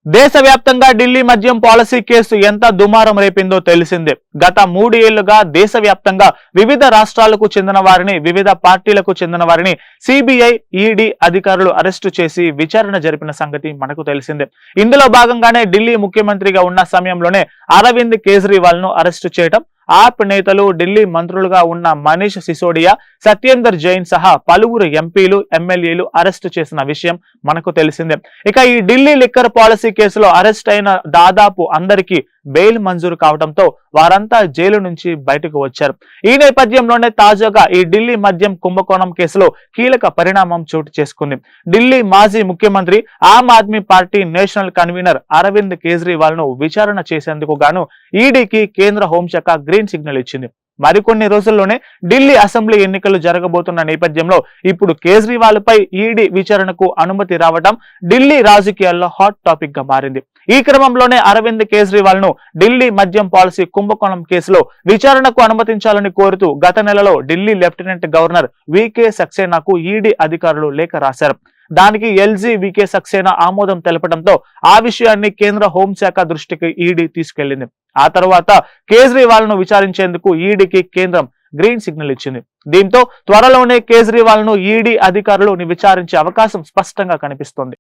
దేశవ్యాప్తంగా ఢిల్లీ మద్యం policy case ఎంత దుమారం రేపిందో తెలిసిందే. గత 3 ఏళ్లుగా దేశవ్యాప్తంగా వివిధ రాష్ట్రాలకు చెందిన వారిని, వివిధ పార్టీలకు చెందిన వారిని సిబిఐ, ఈడీ అధికారులు అరెస్టు చేసి విచారణ జరిపిన సంగతి మనకు తెలిసిందే. ఇందులో భాగంగానే ఢిల్లీ ముఖ్యమంత్రిగా ఉన్న సమయంలోనే అరవింద్ కేజ్రీవాల్ ను అరెస్టు చేయడం, ఆప్ నేతలు, ఢిల్లీ మంత్రులుగా ఉన్న మనీష్ సిసోడియా, సత్యేందర్ జైన్ సహా పలువురు ఎంపీలు, ఎమ్మెల్యేలు అరెస్టు చేసిన విషయం మనకు తెలిసిందే. ఇక ఈ ఢిల్లీ లిక్కర్ పాలసీ కేసులో అరెస్ట్ అయిన దాదాపు అందరికీ బెయిల్ మంజూరు కావడంతో వారంతా జైలు నుంచి బయటకు వచ్చారు. ఈ నేపథ్యంలోనే తాజాగా ఈ ఢిల్లీ మద్యం కుంభకోణం కేసులో కీలక పరిణామం చోటు చేసుకుంది. ఢిల్లీ మాజీ ముఖ్యమంత్రి, Aam Aadmi party national convener Arvind Kejriwal ను విచారణ చేసేందుకు గాను ఈడీకి కేంద్ర హోంశాఖ గ్రీన్ సిగ్నల్ ఇచ్చింది. మరికొన్ని రోజుల్లోనే ఢిల్లీ అసెంబ్లీ ఎన్నికలు జరగబోతున్న నేపథ్యంలో ఇప్పుడు కేజ్రీవాల్ పై ఈడీ విచారణకు అనుమతి రావడం ఢిల్లీ రాజకీయాల్లో హాట్ టాపిక్ గా మారింది. ఈ క్రమంలోనే అరవింద్ కేజ్రీవాల్ ను ఢిల్లీ మద్యం పాలసీ కుంభకోణం కేసులో విచారణకు అనుమతించాలని కోరుతూ గత నెలలో ఢిల్లీ లెఫ్టినెంట్ గవర్నర్ వికే సక్సేనాకు ఈడీ అధికారులు లేఖ రాశారు. దానికి ఎల్జీ వికే సక్సేనా ఆమోదం తెలపడంతో ఆ విషయాన్ని కేంద్ర హోంశాఖ దృష్టికి ఈడీ తీసుకెళ్లింది. ఆ తర్వాత కేజ్రీవాల్ ను విచారించేందుకు ఈడీకి కేంద్రం గ్రీన్ సిగ్నల్ ఇచ్చింది. దీంతో త్వరలోనే కేజ్రీవాల్ ను ఈడీ అధికారులు విచారించే అవకాశం స్పష్టంగా కనిపిస్తోంది.